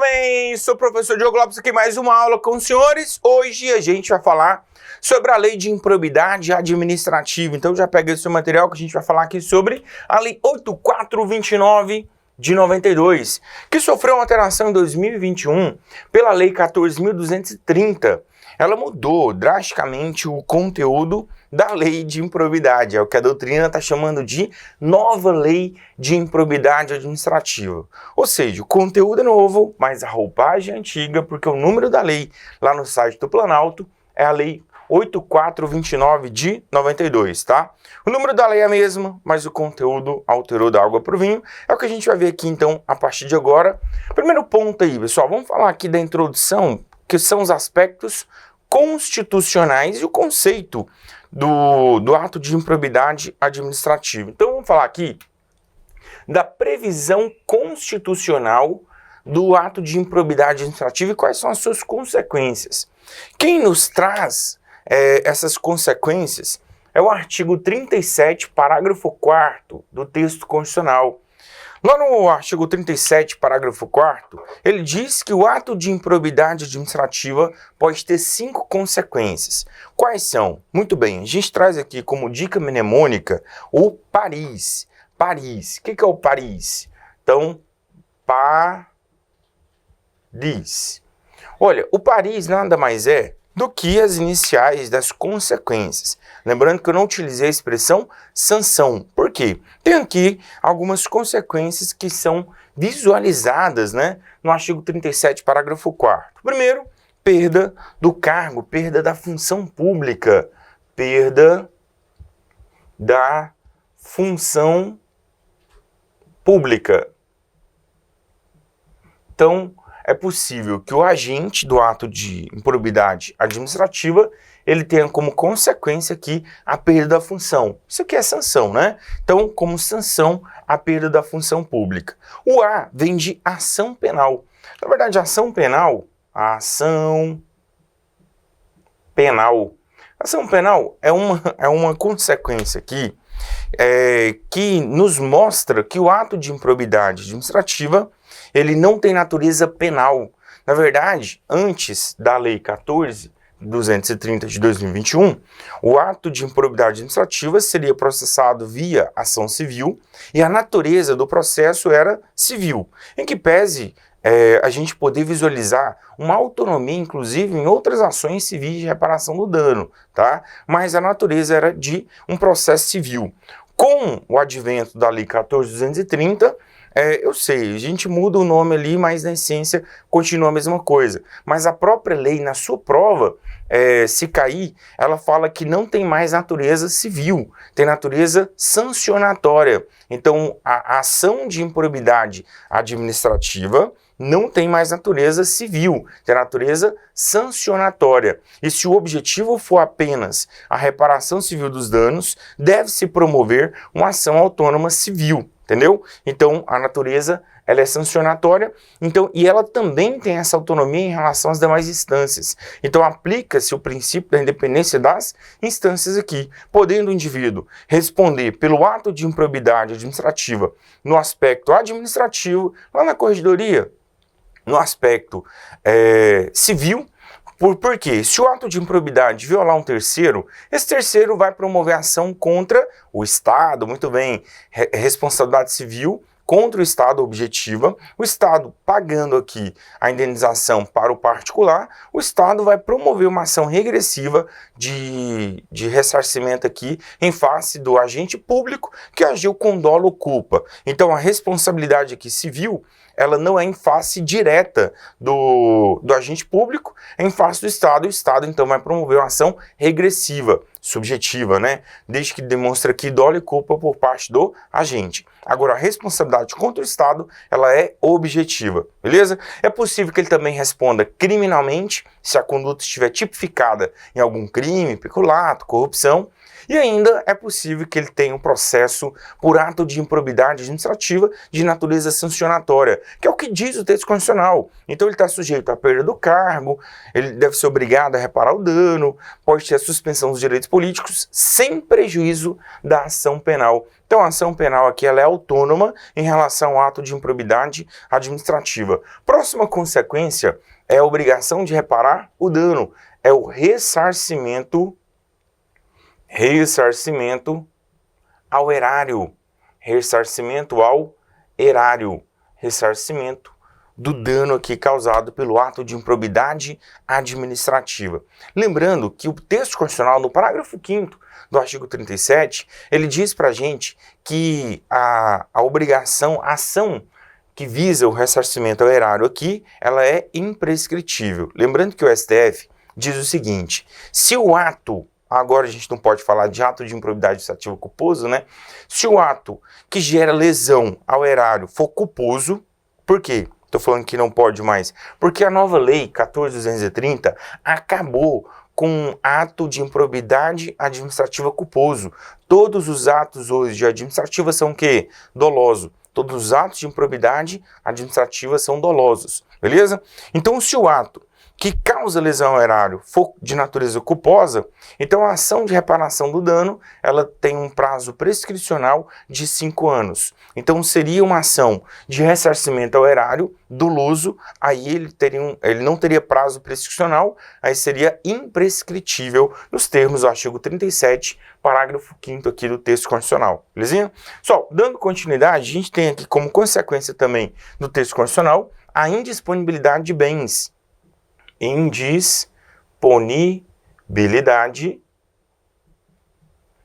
bem? Sou o professor Diogo Lopes aqui, mais uma aula com os senhores. Hoje a gente vai falar sobre a lei de improbidade administrativa. Então já pega esse seu material que a gente vai falar aqui sobre a lei 8429 de 92, que sofreu uma alteração em 2021 pela lei 14.230. Ela mudou drasticamente o conteúdo da lei de improbidade, é o que a doutrina está chamando de nova lei de improbidade administrativa. Ou seja, o conteúdo é novo, mas a roupagem é antiga, porque o número da lei lá no site do Planalto é a lei 8429 de 92, tá? O número da lei é a mesma, mas o conteúdo alterou da água para o vinho. É o que a gente vai ver aqui, então, a partir de agora. Primeiro ponto aí, pessoal, vamos falar aqui da introdução, que são os aspectos constitucionais e o conceito do ato de improbidade administrativa. Então, vamos falar aqui da previsão constitucional do ato de improbidade administrativa e quais são as suas consequências. Quem nos traz essas consequências é o artigo 37, parágrafo 4º do texto constitucional. Lá no artigo 37, parágrafo 4º, ele diz que o ato de improbidade administrativa pode ter 5 consequências. Quais são? Muito bem, a gente traz aqui como dica mnemônica o Paris. Paris. O que é o Paris? Então, Paris. Olha, o Paris nada mais é do que as iniciais das consequências. Lembrando que eu não utilizei a expressão sanção. Por quê? Tem aqui algumas consequências que são visualizadas, né, no artigo 37, parágrafo 4º. Primeiro, perda do cargo, perda da função pública. Perda da função pública. Então, é possível que o agente do ato de improbidade administrativa, ele tenha como consequência aqui a perda da função. Isso aqui é sanção, né? Então, como sanção, a perda da função pública. O A vem de ação penal. Na verdade, ação penal é uma consequência aqui que nos mostra que o ato de improbidade administrativa ele não tem natureza penal. Na verdade, antes da lei 14.230 de 2021, o ato de improbidade administrativa seria processado via ação civil e a natureza do processo era civil, em que pese a gente poder visualizar uma autonomia, inclusive, em outras ações civis de reparação do dano, tá? Mas a natureza era de um processo civil. Com o advento da lei 14.230, eu sei, a gente muda o nome ali, mas na essência continua a mesma coisa. Mas a própria lei, na sua prova, se cair, ela fala que não tem mais natureza civil, tem natureza sancionatória. Então, a ação de improbidade administrativa não tem mais natureza civil, tem natureza sancionatória. E se o objetivo for apenas a reparação civil dos danos, deve-se promover uma ação autônoma civil. Entendeu? Então, a natureza, ela é sancionatória, então, e ela também tem essa autonomia em relação às demais instâncias. Então, aplica-se o princípio da independência das instâncias aqui, podendo o indivíduo responder pelo ato de improbidade administrativa no aspecto administrativo, lá na corregedoria, no aspecto civil. Por quê? Se o ato de improbidade violar um terceiro, esse terceiro vai promover ação contra o Estado, muito bem, responsabilidade civil contra o Estado objetiva, o Estado pagando aqui a indenização para o particular, o Estado vai promover uma ação regressiva de ressarcimento aqui em face do agente público que agiu com dolo ou culpa. Então a responsabilidade aqui civil, ela não é em face direta do agente público, é em face do Estado, e o Estado então vai promover uma ação regressiva, subjetiva, né? Desde que demonstre aqui dolo e culpa por parte do agente. Agora, a responsabilidade contra o Estado, ela é objetiva, beleza? É possível que ele também responda criminalmente, se a conduta estiver tipificada em algum crime, peculato, corrupção, E ainda é possível que ele tenha um processo por ato de improbidade administrativa de natureza sancionatória, que é o que diz o texto constitucional. Então ele está sujeito à perda do cargo, ele deve ser obrigado a reparar o dano, pode ter a suspensão dos direitos políticos sem prejuízo da ação penal. Então a ação penal aqui ela é autônoma em relação ao ato de improbidade administrativa. Próxima consequência é a obrigação de reparar o dano, é o ressarcimento ao erário, ressarcimento ao erário, ressarcimento do dano aqui causado pelo ato de improbidade administrativa. Lembrando que o texto constitucional, no parágrafo 5º do artigo 37, ele diz pra gente que a obrigação, a ação que visa o ressarcimento ao erário aqui, ela é imprescritível. Lembrando que o STF diz o seguinte, se o ato, agora a gente não pode falar de ato de improbidade administrativa culposo, né? Se o ato que gera lesão ao erário for culposo, por quê? Estou falando que não pode mais. Porque a nova lei 14.230 acabou com ato de improbidade administrativa culposo. Todos os atos hoje de administrativa são o quê? Doloso. Todos os atos de improbidade administrativa são dolosos. Beleza? Então, se o ato que causa lesão ao erário for de natureza culposa, então a ação de reparação do dano, ela tem um prazo prescricional de 5 anos. Então seria uma ação de ressarcimento ao erário doloso, aí ele não teria prazo prescricional, aí seria imprescritível nos termos do artigo 37, parágrafo 5º aqui do texto constitucional. Belezinha? Só, dando continuidade, a gente tem aqui como consequência também do texto constitucional a indisponibilidade de bens. Indisponibilidade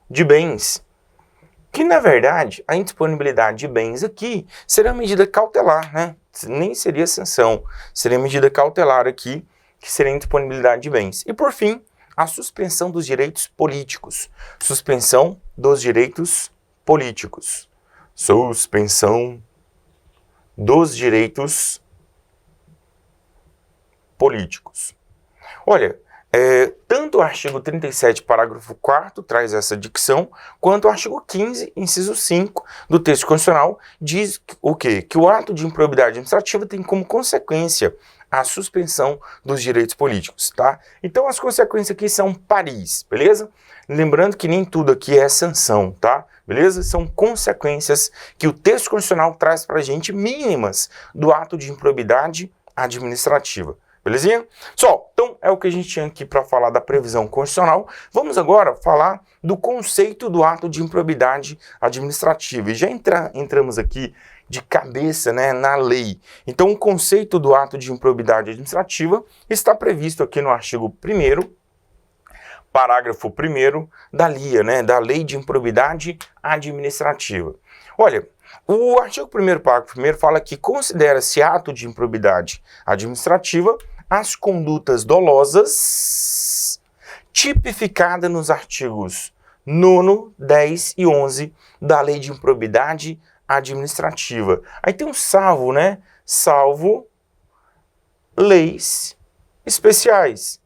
de bens. Que, na verdade, a indisponibilidade de bens aqui seria uma medida cautelar, né? Nem seria sanção, seria medida cautelar aqui, que seria a indisponibilidade de bens. E, por fim, a suspensão dos direitos políticos. Suspensão dos direitos políticos. Suspensão dos direitos políticos. Olha, tanto o artigo 37, parágrafo 4º, traz essa dicção, quanto o artigo 15, inciso 5 do texto constitucional, diz o quê? Que o ato de improbidade administrativa tem como consequência a suspensão dos direitos políticos, tá? Então as consequências aqui são paris, beleza? Lembrando que nem tudo aqui é sanção, tá? Beleza? São consequências que o texto constitucional traz pra gente mínimas do ato de improbidade administrativa. Belezinha? Só, então é o que a gente tinha aqui para falar da previsão constitucional. Vamos agora falar do conceito do ato de improbidade administrativa. E já entramos aqui de cabeça, né, na lei. Então o conceito do ato de improbidade administrativa está previsto aqui no artigo 1º, parágrafo 1º da LIA, né, da Lei de Improbidade Administrativa. Olha, o artigo 1º, parágrafo 1º fala que considera-se ato de improbidade administrativa as condutas dolosas tipificadas nos artigos 9º, 10 e 11 da Lei de Improbidade Administrativa. Aí tem um salvo, né? Salvo leis especiais.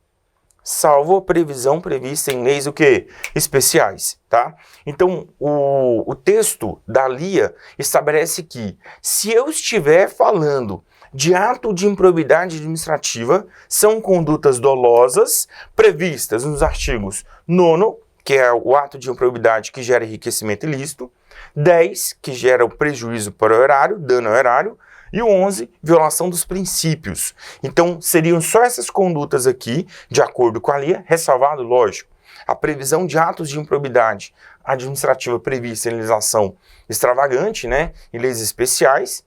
Salvo a previsão prevista em leis o quê? Especiais, tá? Então, o texto da LIA estabelece que se eu estiver falando de ato de improbidade administrativa, são condutas dolosas previstas nos artigos 9º, que é o ato de improbidade que gera enriquecimento ilícito, 10, que gera o prejuízo para o erário, dano ao erário, e o 11, violação dos princípios. Então, seriam só essas condutas aqui, de acordo com a LIA, ressalvado, lógico, a previsão de atos de improbidade administrativa prevista em legislação extravagante, né, em leis especiais,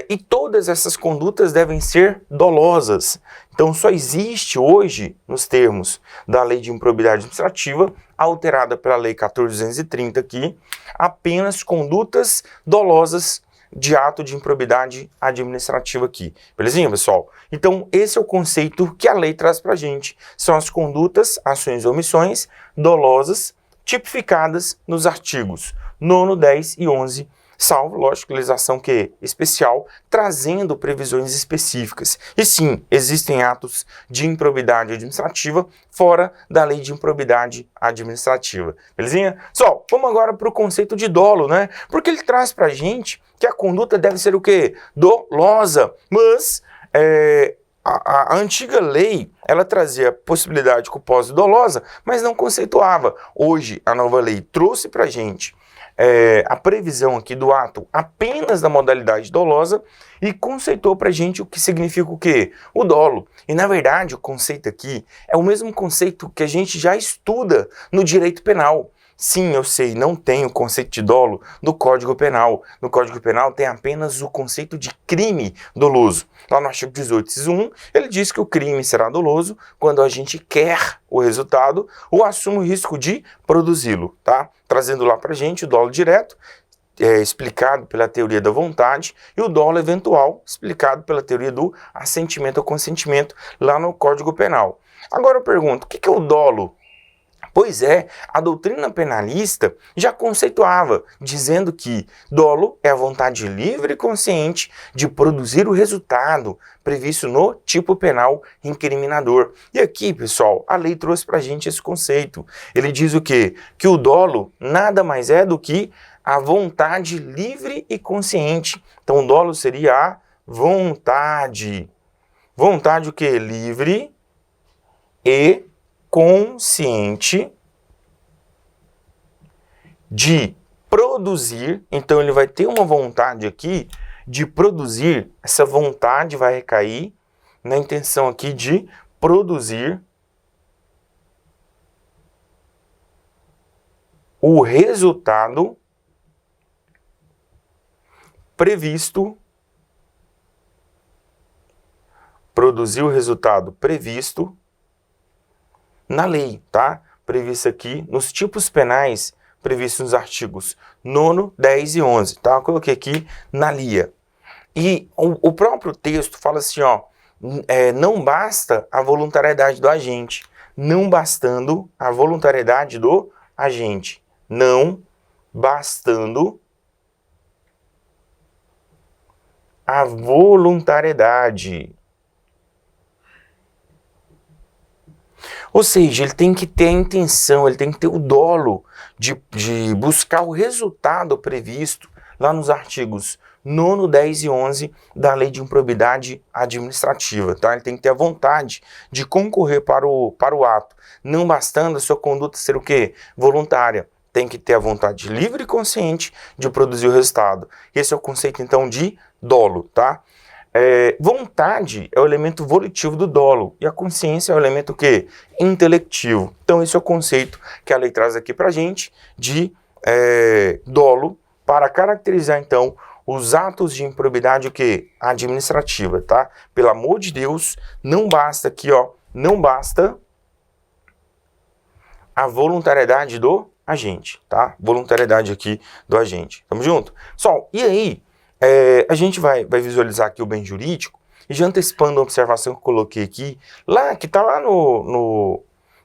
e todas essas condutas devem ser dolosas. Então, só existe hoje, nos termos da Lei de Improbidade Administrativa, alterada pela Lei 14.230 aqui, apenas condutas dolosas de ato de improbidade administrativa aqui. Belezinha, pessoal? Então, esse é o conceito que a lei traz pra gente. São as condutas, ações e omissões dolosas tipificadas nos artigos 9º, 10 e 11 salvo, lógico, legislação que especial, trazendo previsões específicas. E sim, existem atos de improbidade administrativa fora da lei de improbidade administrativa. Belezinha? Pessoal, vamos agora para o conceito de dolo, né? Porque ele traz para a gente que a conduta deve ser o quê? Dolosa. Mas a antiga lei, ela trazia a possibilidade culposa e dolosa, mas não conceituava. Hoje, a nova lei trouxe para a gente a previsão aqui do ato apenas da modalidade dolosa e conceitou para a gente o que significa o quê? O dolo. E, na verdade, o conceito aqui é o mesmo conceito que a gente já estuda no direito penal. Sim, eu sei, não tem o conceito de dolo no Código Penal. No Código Penal tem apenas o conceito de crime doloso. Lá no artigo 18, inciso 1, ele diz que o crime será doloso quando a gente quer o resultado ou assume o risco de produzi-lo, tá? Trazendo lá pra gente o dolo direto, explicado pela teoria da vontade, e o dolo eventual, explicado pela teoria do assentimento ou consentimento, lá no Código Penal. Agora eu pergunto, o que é o dolo? Pois é, a doutrina penalista já conceituava, dizendo que dolo é a vontade livre e consciente de produzir o resultado previsto no tipo penal incriminador. E aqui, pessoal, a lei trouxe pra gente esse conceito. Ele diz o quê? Que o dolo nada mais é do que a vontade livre e consciente. Então, o dolo seria a vontade. Vontade o quê? Livre e consciente de produzir. Então ele vai ter uma vontade aqui de produzir, essa vontade vai recair na intenção aqui de produzir o resultado previsto, produzir o resultado previsto na lei, tá? Previsto aqui nos tipos penais previstos nos artigos 9º, 10 e 11, tá? Eu coloquei aqui na LIA. E o próprio texto fala assim, ó, não basta a voluntariedade do agente, não bastando a voluntariedade do agente, não bastando a voluntariedade. Ou seja, ele tem que ter a intenção, ele tem que ter o dolo de buscar o resultado previsto lá nos artigos 9º, 10 e 11 da Lei de Improbidade Administrativa, tá? Ele tem que ter a vontade de concorrer para o ato, não bastando a sua conduta ser o quê? Voluntária. Tem que ter a vontade livre e consciente de produzir o resultado. Esse é o conceito, então, de dolo, tá? Vontade é o elemento volitivo do dolo e a consciência é o elemento o quê? Intelectivo. Então esse é o conceito que a lei traz aqui pra gente de dolo para caracterizar então os atos de improbidade o quê? Administrativa, tá? Pelo amor de Deus, não basta aqui, ó, não basta a voluntariedade do agente, tá? Voluntariedade aqui do agente. Tamo junto? Pessoal, e aí? A gente vai visualizar aqui o bem jurídico, e já antecipando a observação que eu coloquei aqui, lá, que está lá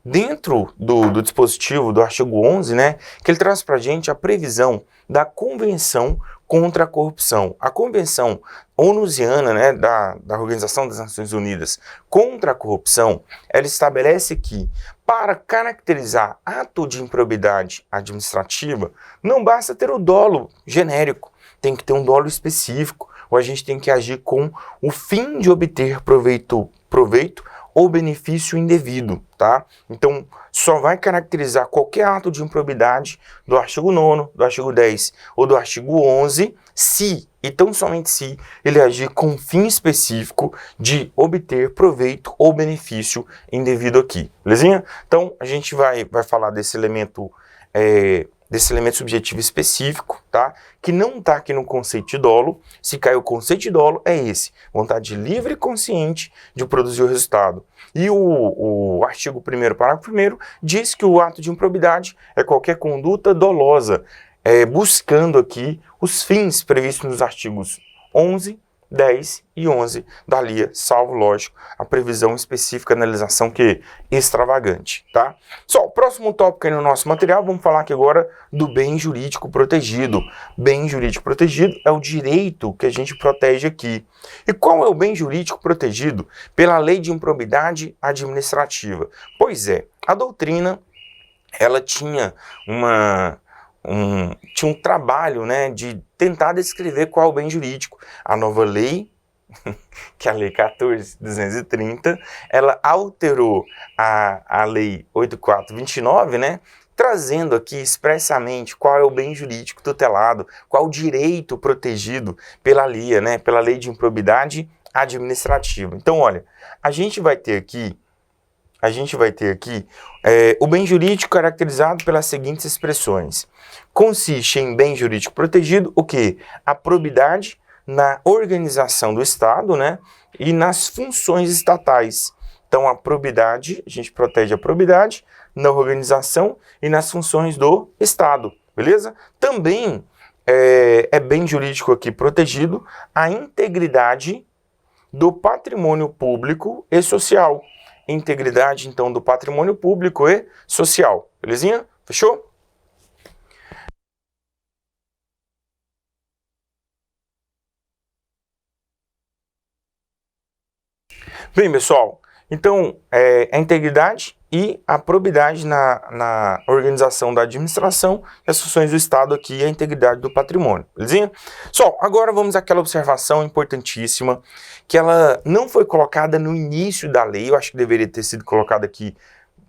dentro do dispositivo do artigo 11, né, que ele traz para a gente a previsão da Convenção contra a Corrupção. A Convenção onusiana, né, da Organização das Nações Unidas contra a Corrupção, ela estabelece que, para caracterizar ato de improbidade administrativa, não basta ter o dolo genérico, tem que ter um dolo específico, ou a gente tem que agir com o fim de obter proveito ou benefício indevido, tá? Então, só vai caracterizar qualquer ato de improbidade do artigo 9º, do artigo 10 ou do artigo 11, se, e tão somente se, ele agir com fim específico de obter proveito ou benefício indevido aqui, belezinha? Então, a gente vai falar desse elemento subjetivo específico, tá? Que não está aqui no conceito de dolo. Se cai o conceito de dolo, é esse. Vontade livre e consciente de produzir o resultado. E o artigo 1º, parágrafo 1º, diz que o ato de improbidade é qualquer conduta dolosa, buscando aqui os fins previstos nos artigos 11, 10 e 11 da LIA, salvo, lógico, a previsão específica na legislação que é extravagante, tá? Só, o próximo tópico aí no nosso material, vamos falar aqui agora do bem jurídico protegido. Bem jurídico protegido é o direito que a gente protege aqui. E qual é o bem jurídico protegido pela lei de improbidade administrativa? Pois é, a doutrina, ela tinha um trabalho, né, de tentar descrever qual é o bem jurídico. A nova lei, que é a Lei 14.230, ela alterou a Lei 8.429, né, trazendo aqui expressamente qual é o bem jurídico tutelado, qual o direito protegido pela LIA, né, pela Lei de Improbidade Administrativa. Então, olha, a gente vai ter aqui o bem jurídico caracterizado pelas seguintes expressões. Consiste em bem jurídico protegido o quê? A probidade na organização do Estado, né, e nas funções estatais. Então, a probidade, a gente protege a probidade na organização e nas funções do Estado, beleza? Também é bem jurídico aqui protegido a integridade do patrimônio público e social. Integridade, então, do patrimônio público e social. Belezinha? Fechou? Bem, pessoal, então, a integridade e a probidade na organização da administração e as funções do Estado aqui, a integridade do patrimônio, belezinha? Só, agora vamos àquela observação importantíssima, que ela não foi colocada no início da lei, eu acho que deveria ter sido colocada aqui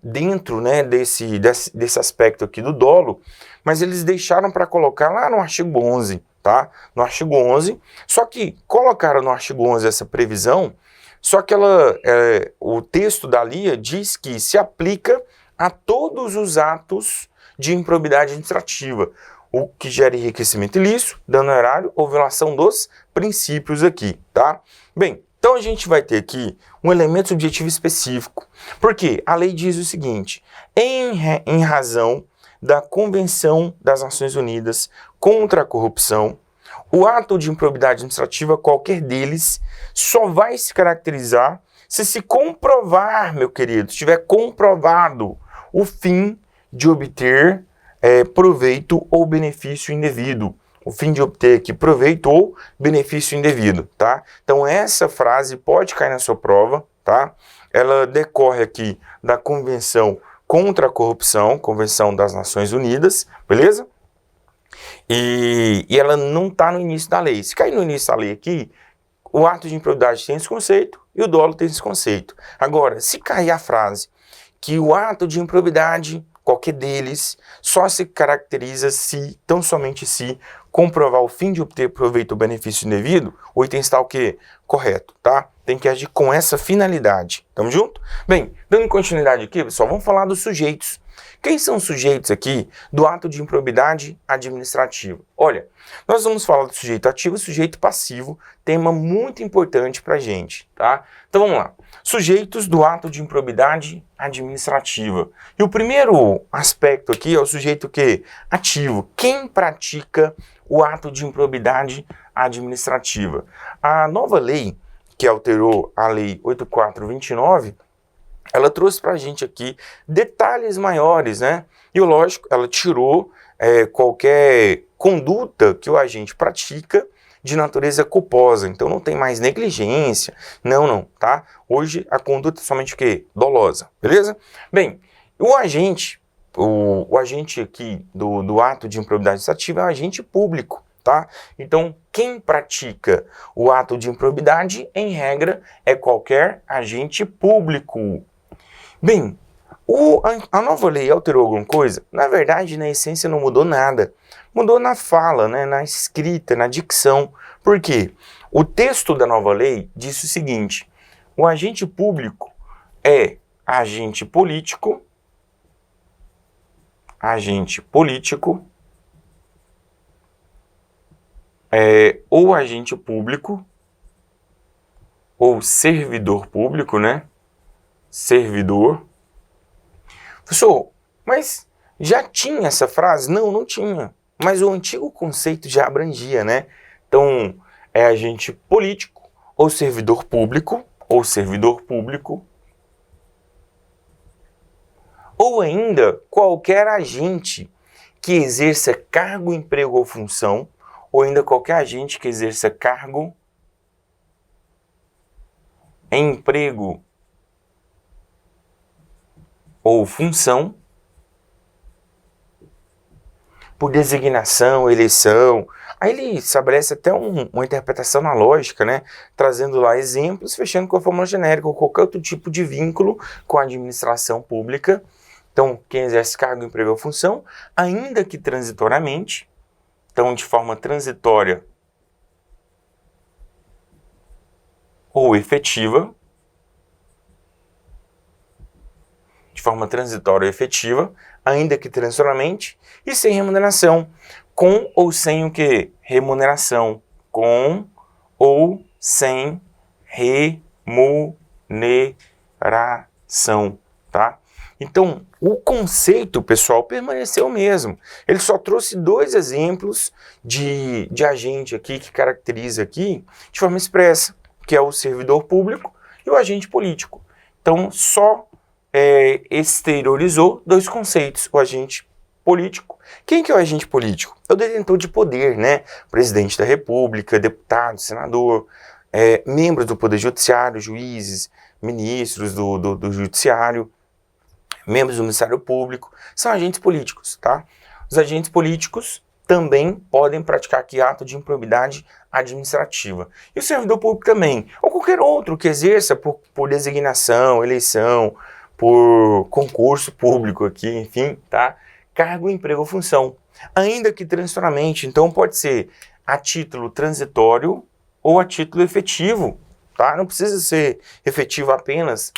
dentro, né, desse aspecto aqui do dolo, mas eles deixaram para colocar lá no artigo 11, tá? No artigo 11, só que colocaram no artigo 11 essa previsão, só que o texto da LIA diz que se aplica a todos os atos de improbidade administrativa, o que gera enriquecimento ilícito, dano ao erário ou violação dos princípios aqui, tá? Bem, então a gente vai ter aqui um elemento subjetivo específico, porque a lei diz o seguinte: em razão da Convenção das Nações Unidas contra a Corrupção, o ato de improbidade administrativa, qualquer deles, só vai se caracterizar se comprovar, meu querido, se tiver comprovado o fim de obter proveito ou benefício indevido. O fim de obter aqui proveito ou benefício indevido, tá? Então essa frase pode cair na sua prova, tá? Ela decorre aqui da Convenção contra a Corrupção, Convenção das Nações Unidas, beleza? E ela não está no início da lei. Se cair no início da lei aqui, o ato de improbidade tem esse conceito e o dolo tem esse conceito. Agora, se cair a frase que o ato de improbidade, qualquer deles, só se caracteriza se, tão somente se, comprovar o fim de obter proveito ou benefício indevido, o item está o quê? Correto, tá? Tem que agir com essa finalidade. Tamo junto? Bem, dando continuidade aqui, pessoal, vamos falar dos sujeitos. Quem são os sujeitos aqui do ato de improbidade administrativa? Olha, nós vamos falar do sujeito ativo e sujeito passivo, tema muito importante pra gente, tá? Então vamos lá. Sujeitos do ato de improbidade administrativa. E o primeiro aspecto aqui é o sujeito que ativo. Quem pratica o ato de improbidade administrativa? A nova lei que alterou a Lei 8.429, ela trouxe para a gente aqui detalhes maiores, né? E lógico, ela tirou qualquer conduta que o agente pratica de natureza culposa. Então não tem mais negligência, não, tá? Hoje a conduta é somente o quê? Dolosa, beleza? Bem, o agente aqui do ato de improbidade administrativa é um agente público, tá? Então, quem pratica o ato de improbidade, em regra, é qualquer agente público. Bem, a nova lei alterou alguma coisa? Na verdade, na essência, não mudou nada. Mudou na fala, né, na escrita, na dicção. Por quê? O texto da nova lei diz o seguinte: o agente público é agente político, ou agente público, ou servidor público, né? Servidor. Professor, mas já tinha essa frase? Não tinha. Mas o antigo conceito já abrangia, né? Então, é agente político ou servidor público, ou ainda qualquer agente que exerça cargo, emprego ou função, ou ainda qualquer agente que exerça cargo, emprego ou função por designação, eleição. Aí ele estabelece até uma interpretação na lógica, né? Trazendo lá exemplos, fechando com a fórmula genérica ou qualquer outro tipo de vínculo com a administração pública. Então, quem exerce cargo, emprego ou função, ainda que transitoriamente, então de forma transitória ou efetiva, ainda que transitoriamente, e sem remuneração, com ou sem o quê? Remuneração, com ou sem remuneração, tá? Então, o conceito, pessoal, permaneceu o mesmo. Ele só trouxe dois exemplos de agente aqui, que caracteriza aqui de forma expressa, que é o servidor público e o agente político. Então, só exteriorizou dois conceitos, o agente político. Quem que é o agente político? É o detentor de poder, né? Presidente da República, deputado, senador, membros do Poder Judiciário, juízes, ministros do Judiciário, membros do Ministério Público, são agentes políticos, tá? Os agentes políticos também podem praticar aqui ato de improbidade administrativa. E o servidor público também, ou qualquer outro que exerça por designação, eleição, por concurso público aqui, enfim, tá? Cargo, emprego ou função. Ainda que transitoriamente, então pode ser a título transitório ou a título efetivo, tá? Não precisa ser efetivo apenas,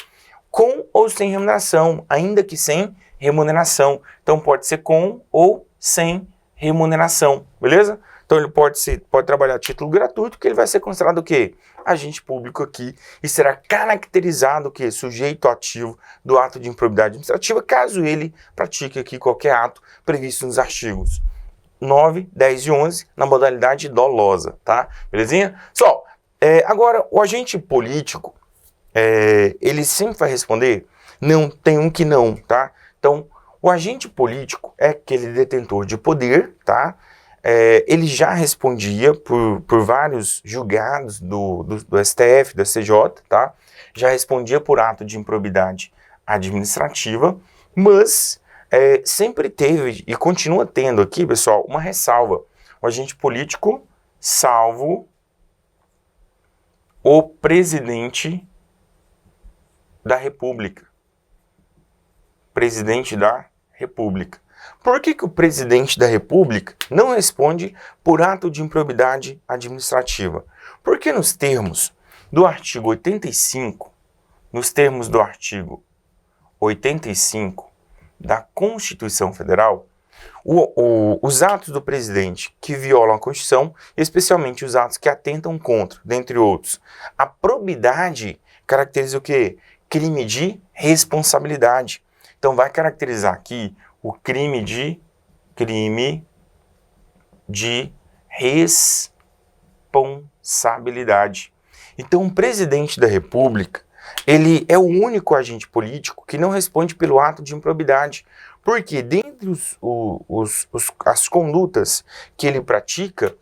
com ou sem remuneração, ainda que sem remuneração. Então pode ser com ou sem remuneração, beleza? Então ele pode trabalhar a título gratuito, que ele vai ser considerado o quê? Agente público aqui, e será caracterizado o quê? Sujeito ativo do ato de improbidade administrativa, caso ele pratique aqui qualquer ato previsto nos artigos 9, 10 e 11, na modalidade dolosa, tá? Belezinha? Só, agora, o agente político, ele sempre vai responder? Não, tem um que não, tá? Então, o agente político é aquele detentor de poder, tá? Ele já respondia por vários julgados do STF, do STJ, tá? Já respondia por ato de improbidade administrativa, mas sempre teve e continua tendo aqui, pessoal, uma ressalva. O agente político, salvo o presidente da República. Presidente da República. Por que o presidente da República não responde por ato de improbidade administrativa? Porque nos termos do artigo 85, da Constituição Federal, os atos do presidente que violam a Constituição, especialmente os atos que atentam contra, dentre outros, a probidade caracteriza o quê? Crime de responsabilidade. Então vai caracterizar aqui o crime de responsabilidade. Então, o presidente da República, ele é o único agente político que não responde pelo ato de improbidade, porque dentre as condutas que ele pratica,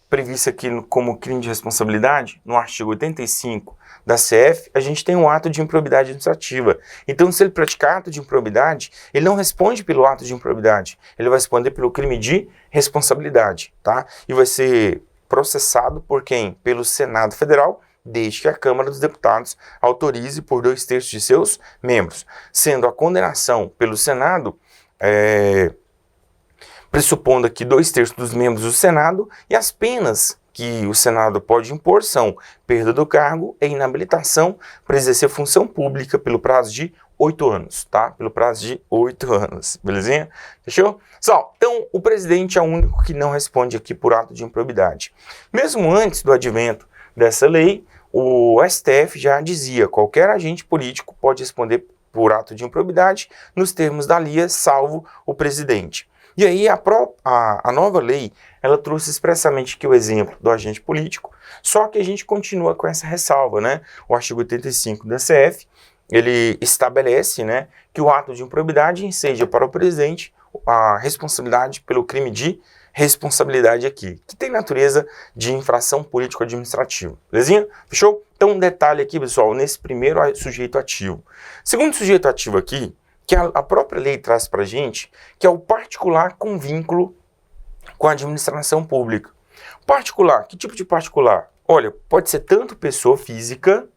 prevista aqui como crime de responsabilidade, no artigo 85 da CF, a gente tem um ato de improbidade administrativa. Então, se ele praticar ato de improbidade, ele não responde pelo ato de improbidade, ele vai responder pelo crime de responsabilidade, tá? E vai ser processado por quem? Pelo Senado Federal, desde que a Câmara dos Deputados autorize por 2/3 de seus membros. Sendo a condenação pelo Senado, pressupondo aqui 2/3 dos membros do Senado, e as penas que o Senado pode impor são perda do cargo e inabilitação para exercer função pública pelo prazo de 8 anos, tá? Pelo prazo de 8 anos, belezinha? Fechou? Só, então, o presidente é o único que não responde aqui por ato de improbidade. Mesmo antes do advento dessa lei, o STF já dizia, qualquer agente político pode responder por ato de improbidade nos termos da LIA, salvo o presidente. E aí a nova lei, ela trouxe expressamente aqui o exemplo do agente político, só que a gente continua com essa ressalva, né? O artigo 85 da CF, ele estabelece, né, que o ato de improbidade enseja para o presidente a responsabilidade pelo crime de responsabilidade aqui, que tem natureza de infração político-administrativa. Belezinha? Fechou? Então, um detalhe aqui, pessoal, nesse primeiro sujeito ativo. Segundo sujeito ativo aqui, que a própria lei traz para a gente, que é o particular com vínculo com a administração pública. Particular, que tipo de particular? Olha, pode ser tanto pessoa física,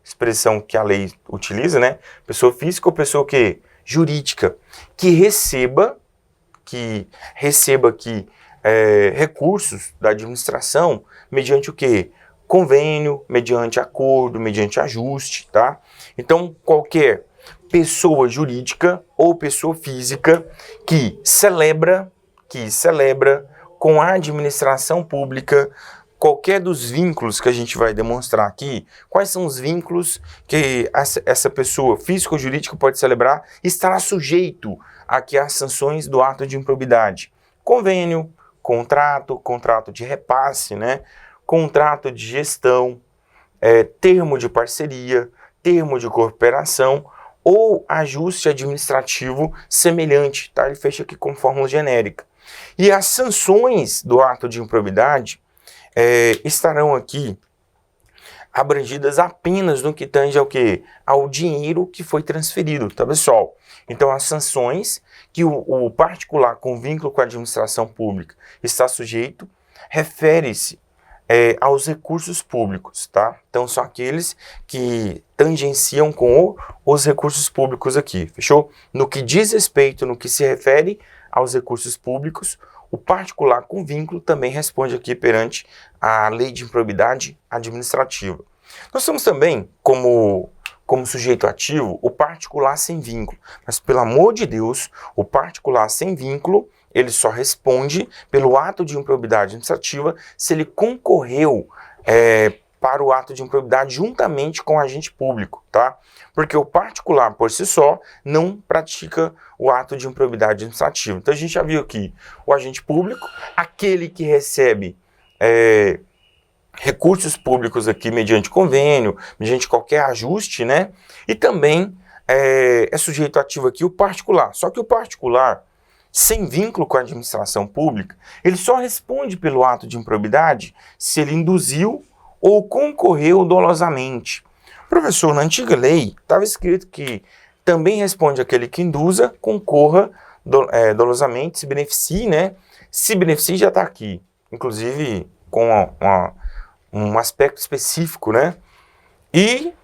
expressão que a lei utiliza, né? Pessoa física ou pessoa que jurídica, que receba aqui recursos da administração mediante o quê? Convênio, mediante acordo, mediante ajuste, tá? Então, qualquer pessoa jurídica ou pessoa física que celebra com a administração pública qualquer dos vínculos que a gente vai demonstrar aqui. Quais são os vínculos que essa pessoa física ou jurídica pode celebrar e estará sujeito aqui às sanções do ato de improbidade? Convênio, contrato de repasse, né? Contrato de gestão, termo de parceria, termo de cooperação ou ajuste administrativo semelhante, tá? Ele fecha aqui com fórmula genérica. E as sanções do ato de improbidade estarão aqui abrangidas apenas no que tange ao quê? Ao dinheiro que foi transferido, tá, pessoal? Então, as sanções que o particular com vínculo com a administração pública está sujeito refere-se aos recursos públicos, tá? Então, são aqueles que tangenciam com os recursos públicos aqui, fechou? No que diz respeito, no que se refere aos recursos públicos, o particular com vínculo também responde aqui perante a lei de improbidade administrativa. Nós temos também como sujeito ativo o particular sem vínculo, mas pelo amor de Deus, o particular sem vínculo, ele só responde pelo ato de improbidade administrativa se ele concorreu para o ato de improbidade juntamente com o agente público, tá? Porque o particular, por si só, não pratica o ato de improbidade administrativa. Então, a gente já viu aqui o agente público, aquele que recebe recursos públicos aqui mediante convênio, mediante qualquer ajuste, né? E também é sujeito ativo aqui o particular. Só que o particular, sem vínculo com a administração pública, ele só responde pelo ato de improbidade se ele induziu ou concorreu dolosamente. Professor, na antiga lei estava escrito que também responde aquele que induza, concorra dolosamente, se beneficie, né? Se beneficie já está aqui, inclusive com um aspecto específico, né? E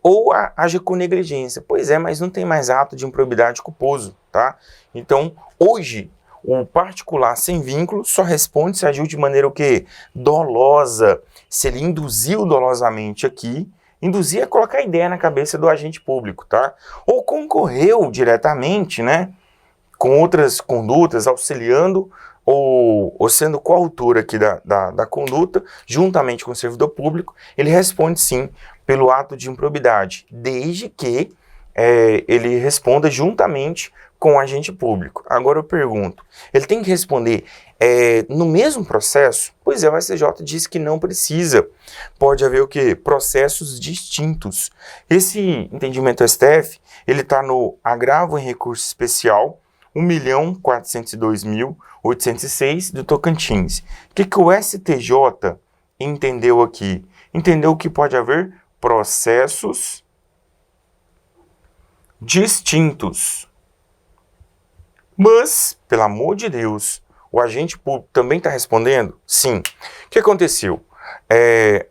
ou age com negligência. Pois é, mas não tem mais ato de improbidade culposo, tá? Então, hoje, o particular sem vínculo só responde se agiu de maneira o quê? Dolosa. Se ele induziu dolosamente aqui, induzir é colocar ideia na cabeça do agente público, tá? Ou concorreu diretamente, né? Com outras condutas, auxiliando ou sendo coautor aqui da conduta, juntamente com o servidor público, ele responde sim pelo ato de improbidade, desde que ele responda juntamente com o agente público. Agora eu pergunto, ele tem que responder no mesmo processo? Pois é, o STJ diz que não precisa. Pode haver o quê? Processos distintos. Esse entendimento do STF, ele está no agravo em recurso especial 1.402.806 do Tocantins. O que o STJ entendeu aqui? Entendeu que pode haver processos distintos. Mas, pelo amor de Deus, o agente público também está respondendo? Sim. O que aconteceu?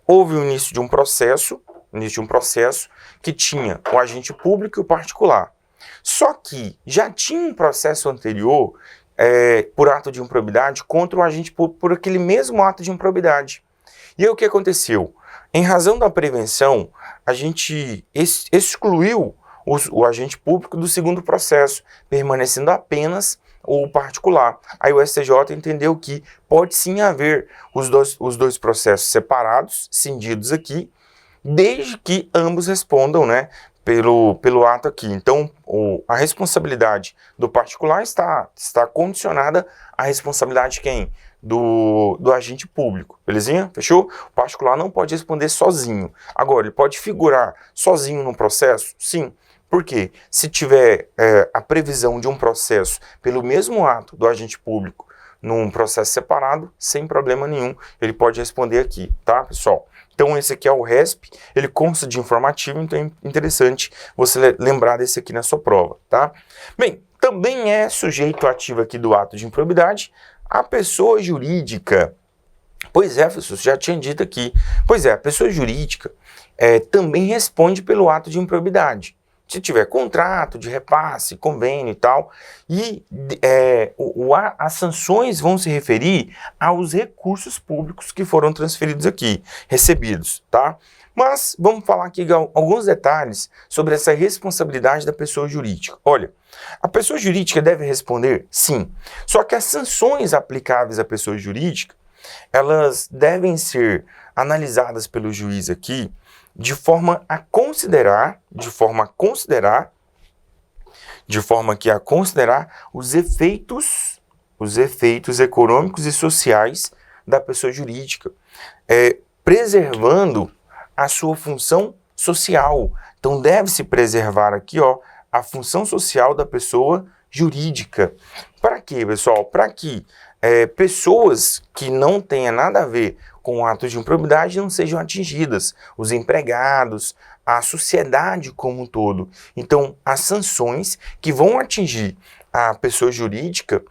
Houve o início de um processo que tinha o agente público e o particular. Só que já tinha um processo anterior por ato de improbidade contra o agente público por aquele mesmo ato de improbidade. E aí o que aconteceu? Em razão da prevenção, a gente excluiu o agente público do segundo processo, permanecendo apenas o particular. Aí o STJ entendeu que pode sim haver os dois processos separados, cindidos aqui, desde que ambos respondam, né, pelo ato aqui. Então, a responsabilidade do particular está condicionada à responsabilidade de quem? Do agente público, belezinha? Fechou? O particular não pode responder sozinho. Agora, ele pode figurar sozinho no processo? Sim. Por quê? Se tiver a previsão de um processo pelo mesmo ato do agente público num processo separado, sem problema nenhum, ele pode responder aqui, tá, pessoal? Então, esse aqui é o RESP, ele consta de informativo, então é interessante você lembrar desse aqui na sua prova, tá? Bem, também é sujeito ativo aqui do ato de improbidade a pessoa jurídica. Pois é, professor, já tinha dito aqui. Pois é, a pessoa jurídica também responde pelo ato de improbidade. Se tiver contrato de repasse, convênio e tal, e as sanções vão se referir aos recursos públicos que foram transferidos aqui, recebidos, tá? Mas vamos falar aqui alguns detalhes sobre essa responsabilidade da pessoa jurídica. Olha, a pessoa jurídica deve responder sim, só que as sanções aplicáveis à pessoa jurídica, elas devem ser analisadas pelo juiz aqui de forma a considerar os efeitos econômicos e sociais da pessoa jurídica, preservando a sua função social. Então, deve-se preservar aqui, ó, a função social da pessoa jurídica. Para quê, pessoal? Para que pessoas que não tenham nada a ver com atos de improbidade não sejam atingidas, os empregados, a sociedade como um todo. Então, as sanções que vão atingir a pessoa jurídica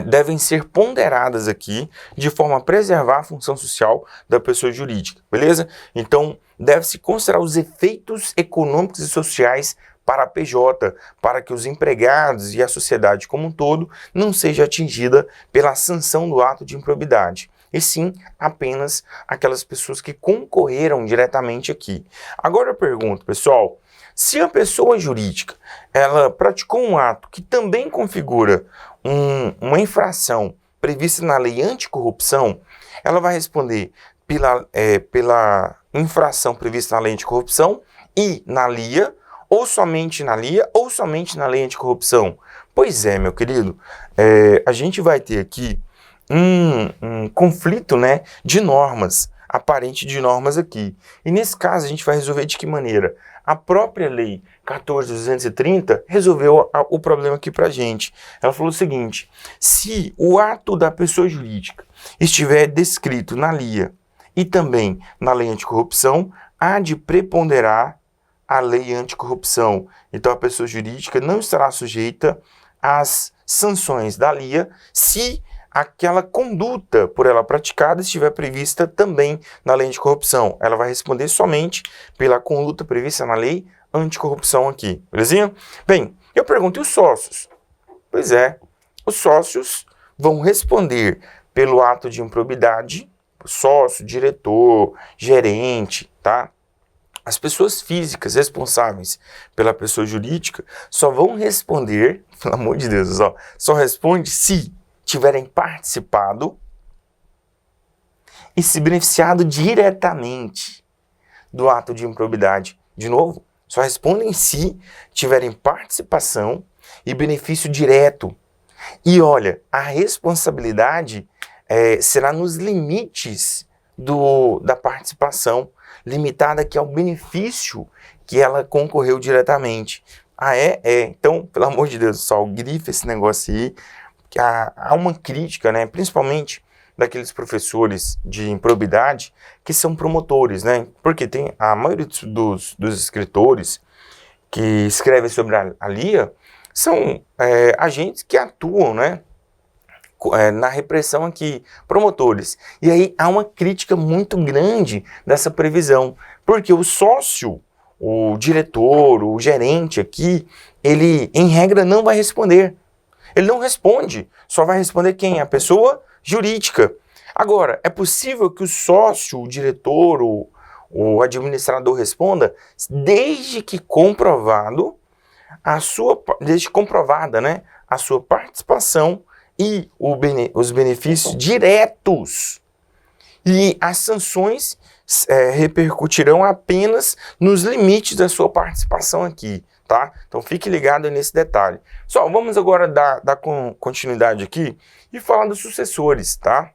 devem ser ponderadas aqui de forma a preservar a função social da pessoa jurídica, beleza? Então, deve-se considerar os efeitos econômicos e sociais para a PJ, para que os empregados e a sociedade como um todo não seja atingida pela sanção do ato de improbidade, e sim apenas aquelas pessoas que concorreram diretamente aqui. Agora eu pergunto, pessoal, se a pessoa jurídica ela praticou um ato que também configura uma infração prevista na lei anticorrupção, ela vai responder pela infração prevista na lei anticorrupção e na LIA, ou somente na LIA, ou somente na lei anticorrupção. Pois é, meu querido, a gente vai ter aqui um conflito, né, de normas, aparente de normas aqui. E nesse caso a gente vai resolver de que maneira? A própria lei 14.230 resolveu o problema aqui pra gente. Ela falou o seguinte: se o ato da pessoa jurídica estiver descrito na LIA e também na lei anticorrupção, há de preponderar a lei anticorrupção. Então a pessoa jurídica não estará sujeita às sanções da LIA se aquela conduta por ela praticada estiver prevista também na lei anticorrupção. Ela vai responder somente pela conduta prevista na lei anticorrupção aqui, belezinha? Bem, eu pergunto, e os sócios? Pois é, os sócios vão responder pelo ato de improbidade, sócio, diretor, gerente, tá? As pessoas físicas responsáveis pela pessoa jurídica só vão responder, pelo amor de Deus, só responde se tiverem participado e se beneficiado diretamente do ato de improbidade. De novo, só respondem se tiverem participação e benefício direto. E olha, a responsabilidade será nos limites da participação, limitada aqui ao benefício que ela concorreu diretamente. Ah, Então, pelo amor de Deus, só grifa esse negócio aí. Há uma crítica, né, principalmente daqueles professores de improbidade que são promotores, né, porque tem a maioria dos escritores que escrevem sobre a LIA são agentes que atuam, né, na repressão aqui, promotores. E aí há uma crítica muito grande dessa previsão, porque o sócio, o diretor, o gerente aqui, ele, em regra, não vai responder. Ele não responde, só vai responder quem? A pessoa jurídica. Agora, é possível que o sócio, o diretor, o administrador responda desde que comprovada, né, a sua participação e os benefícios diretos E as sanções repercutirão apenas nos limites da sua participação aqui, tá? Então fique ligado nesse detalhe. Só, vamos agora dar continuidade aqui e falar dos sucessores, tá?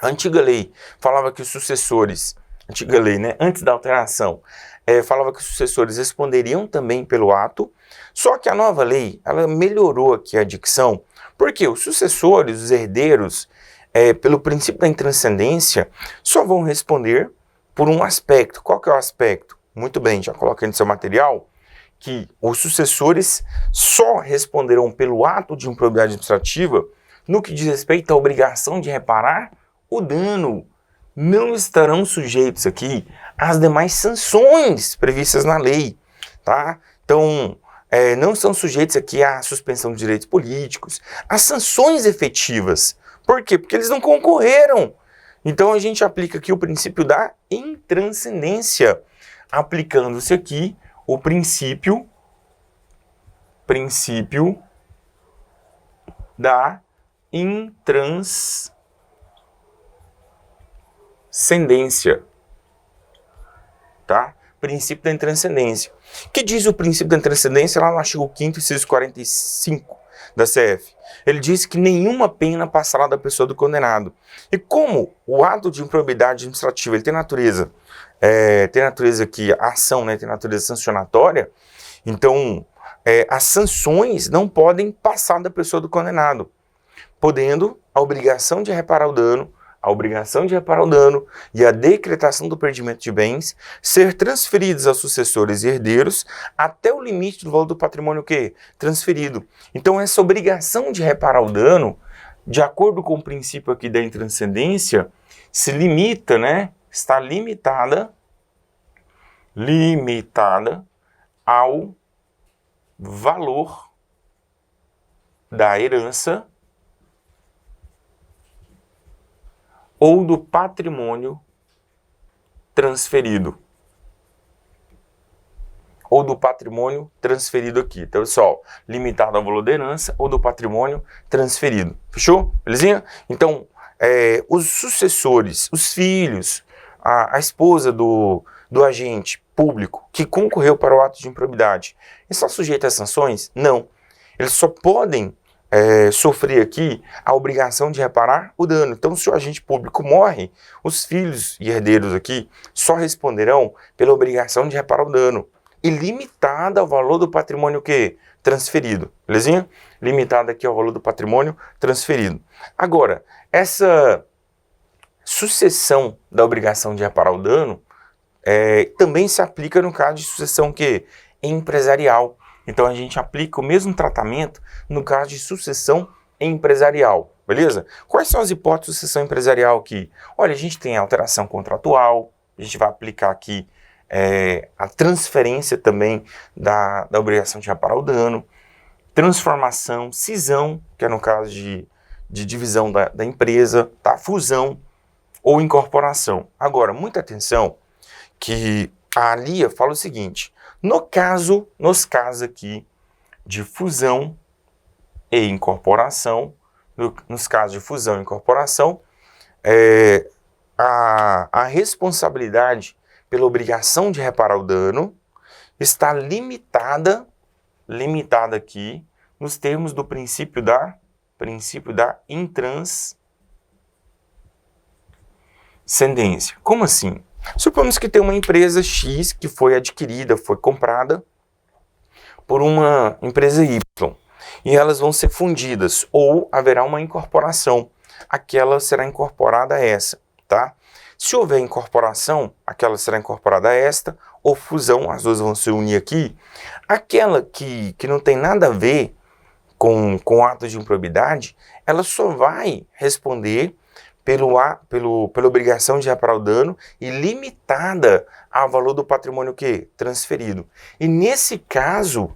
A antiga lei falava que os sucessores, antiga lei, né, antes da alteração, falava que os sucessores responderiam também pelo ato, só que a nova lei, ela melhorou aqui a dicção, porque os sucessores, os herdeiros, pelo princípio da intranscendência, só vão responder por um aspecto. Qual que é o aspecto? Muito bem, já coloquei no seu material, que os sucessores só responderão pelo ato de improbidade administrativa no que diz respeito à obrigação de reparar o dano. Não estarão sujeitos aqui às demais sanções previstas na lei, tá? Então, não estão sujeitos aqui à suspensão de direitos políticos, às sanções efetivas. Por quê? Porque eles não concorreram. Então, a gente aplica aqui o princípio da intranscendência, aplicando-se aqui o princípio da intranscendência, tá? Princípio da intranscendência. Que diz o princípio da intranscendência lá no artigo 5º, inciso 45 da CF? Ele diz que nenhuma pena passará da pessoa do condenado. E como o ato de improbidade administrativa ele tem natureza aqui, a ação, né, tem natureza sancionatória, então as sanções não podem passar da pessoa do condenado, podendo a obrigação de reparar o dano, e a decretação do perdimento de bens ser transferidos aos sucessores e herdeiros até o limite do valor do patrimônio transferido. Então essa obrigação de reparar o dano, de acordo com o princípio aqui da intranscendência, se limita, né? Está limitada ao valor da herança ou do patrimônio transferido. Ou do patrimônio transferido aqui. Então, pessoal, limitado ao valor da herança ou do patrimônio transferido. Fechou? Belezinha? Então, os sucessores, os filhos, a esposa do agente público que concorreu para o ato de improbidade, estão sujeitos a sanções? Não. Eles só podem sofrer aqui a obrigação de reparar o dano. Então, se o agente público morre, os filhos e herdeiros aqui só responderão pela obrigação de reparar o dano. E limitada ao valor do patrimônio transferido. Belezinha? Limitada aqui ao valor do patrimônio transferido. Agora, essa sucessão da obrigação de reparar o dano também se aplica no caso de sucessão empresarial. Então a gente aplica o mesmo tratamento no caso de sucessão empresarial, beleza? Quais são as hipóteses de sucessão empresarial aqui? Olha, a gente tem a alteração contratual, a gente vai aplicar aqui a transferência também da obrigação de reparar o dano, transformação, cisão, que é no caso de divisão da empresa, tá? Fusão ou incorporação. Agora, muita atenção que a ALIA fala o seguinte: nos casos aqui de fusão e incorporação, nos casos de fusão e incorporação, a responsabilidade pela obrigação de reparar o dano está limitada aqui nos termos do princípio da intranscendência. Como assim? Supomos que tem uma empresa X que foi adquirida, foi comprada por uma empresa Y e elas vão ser fundidas ou haverá uma incorporação. Aquela será incorporada a essa, tá? Se houver incorporação, aquela será incorporada a esta, ou fusão, as duas vão se unir aqui. Aquela que não tem nada a ver com o ato de improbidade, ela só vai responder pela obrigação de reparar o dano e limitada ao valor do patrimônio transferido. E nesse caso,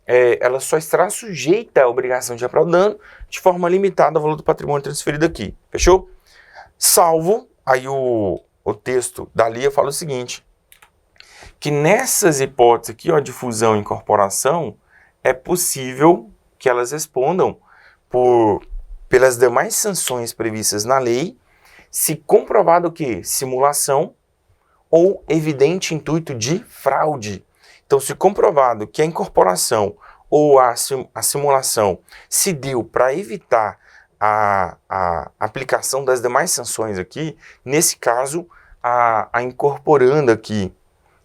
ela só estará sujeita à obrigação de reparar o dano de forma limitada ao valor do patrimônio transferido aqui. Fechou? Salvo, aí o texto da LIA fala o seguinte, que nessas hipóteses aqui, ó, de fusão e incorporação, é possível que elas respondam pelas demais sanções previstas na lei, se comprovado o quê? Simulação ou evidente intuito de fraude. Então, se comprovado que a incorporação ou a simulação se deu para evitar a aplicação das demais sanções aqui, nesse caso, a incorporanda aqui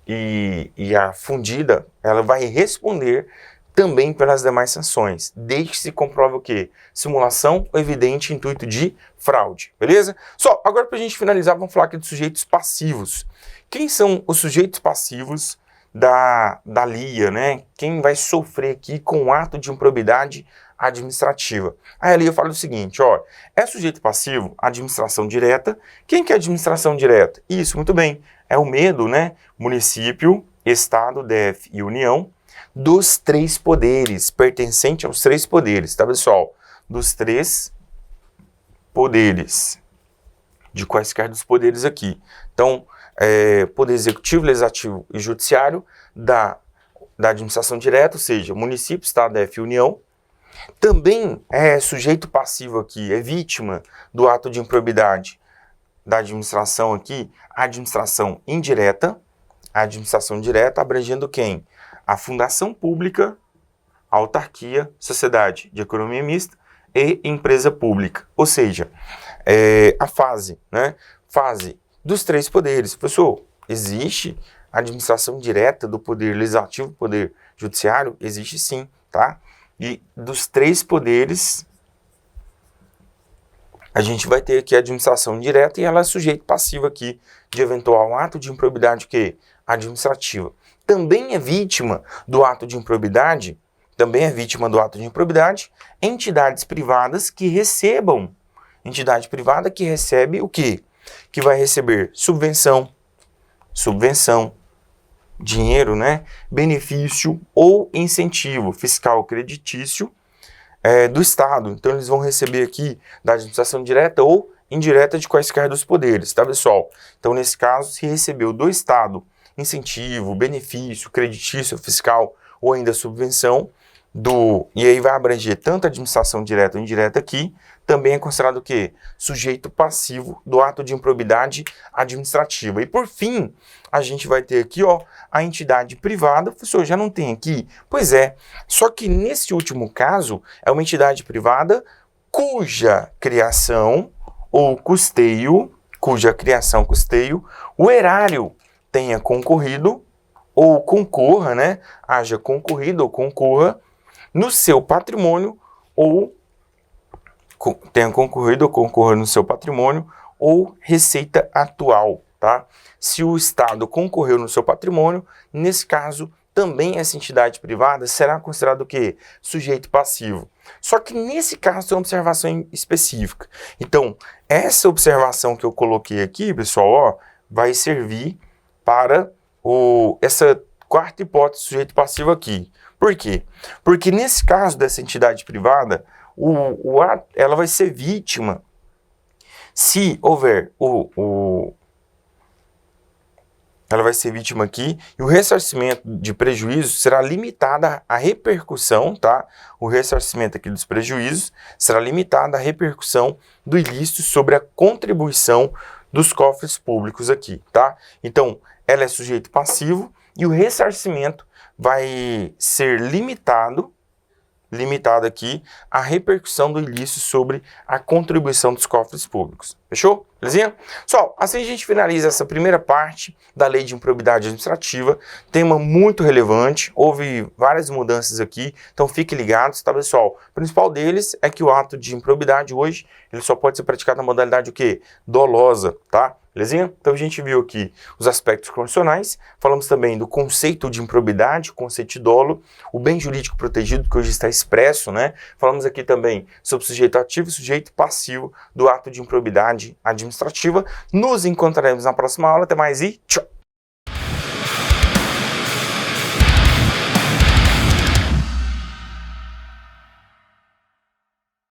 e a fundida, ela vai responder também pelas demais sanções, desde que se comprove o quê? Simulação ou evidente intuito de fraude, beleza? Só, agora para a gente finalizar, vamos falar aqui de sujeitos passivos. Quem são os sujeitos passivos da LIA, né? Quem vai sofrer aqui com o ato de improbidade administrativa? Aí a LIA fala o seguinte, ó, é sujeito passivo, administração direta. Quem que é administração direta? Isso, muito bem, é o medo, né? Município, Estado, DF e União, dos três poderes, pertencente aos três poderes, tá, pessoal? Dos três poderes, de quaisquer dos poderes aqui. Então, poder executivo, legislativo e judiciário da administração direta, ou seja, município, Estado, DF e União. Também é sujeito passivo aqui, é vítima do ato de improbidade da administração aqui, a administração indireta, abrangendo quem? A fundação pública, a autarquia, sociedade de economia mista e empresa pública. Ou seja, a fase, né? Fase dos três poderes. Professor, existe administração direta do poder legislativo, poder judiciário? Existe sim, tá? E dos três poderes, a gente vai ter aqui a administração direta e ela é sujeito passivo aqui de eventual ato de improbidade que administrativa. Também é vítima do ato de improbidade, entidades privadas que recebam, entidade privada que recebe o quê? Que vai receber subvenção, dinheiro, né? Benefício ou incentivo fiscal creditício do Estado. Então, eles vão receber aqui da administração direta ou indireta de quaisquer dos poderes, tá, pessoal? Então, nesse caso, se recebeu do Estado incentivo, benefício, creditício, fiscal ou ainda subvenção, e aí vai abranger tanto a administração direta ou indireta aqui, também é considerado o quê? Sujeito passivo do ato de improbidade administrativa. E por fim, a gente vai ter aqui, ó, a entidade privada. Professor, já não tem aqui? Pois é, só que nesse último caso, é uma entidade privada cuja criação, custeio, o erário tenha concorrido ou concorra, né? Haja concorrido ou concorra no seu patrimônio ou tenha concorrido ou concorra no seu patrimônio ou receita atual, tá? Se o Estado concorreu no seu patrimônio, nesse caso, também essa entidade privada será considerada o quê? Sujeito passivo. Só que nesse caso tem uma observação específica. Então, essa observação que eu coloquei aqui, pessoal, ó, vai servir para essa quarta hipótese, sujeito passivo aqui. Por quê? Porque nesse caso dessa entidade privada, ela vai ser vítima se houver ela vai ser vítima aqui e o ressarcimento de prejuízos será limitada à repercussão, tá? O ressarcimento aqui dos prejuízos será limitado à repercussão do ilícito sobre a contribuição dos cofres públicos aqui, tá? Então, ela é sujeito passivo e o ressarcimento vai ser limitado aqui à repercussão do ilícito sobre a contribuição dos cofres públicos. Fechou? Belezinha? Só, assim a gente finaliza essa primeira parte da Lei de Improbidade Administrativa, tema muito relevante, houve várias mudanças aqui, então fiquem ligados, tá, pessoal? O principal deles é que o ato de improbidade hoje, ele só pode ser praticado na modalidade o quê? Dolosa, tá? Belezinha? Então a gente viu aqui os aspectos constitucionais, falamos também do conceito de improbidade, o conceito de dolo, o bem jurídico protegido que hoje está expresso, né? Falamos aqui também sobre sujeito ativo e sujeito passivo do ato de improbidade administrativa. Nos encontraremos na próxima aula. Até mais e tchau!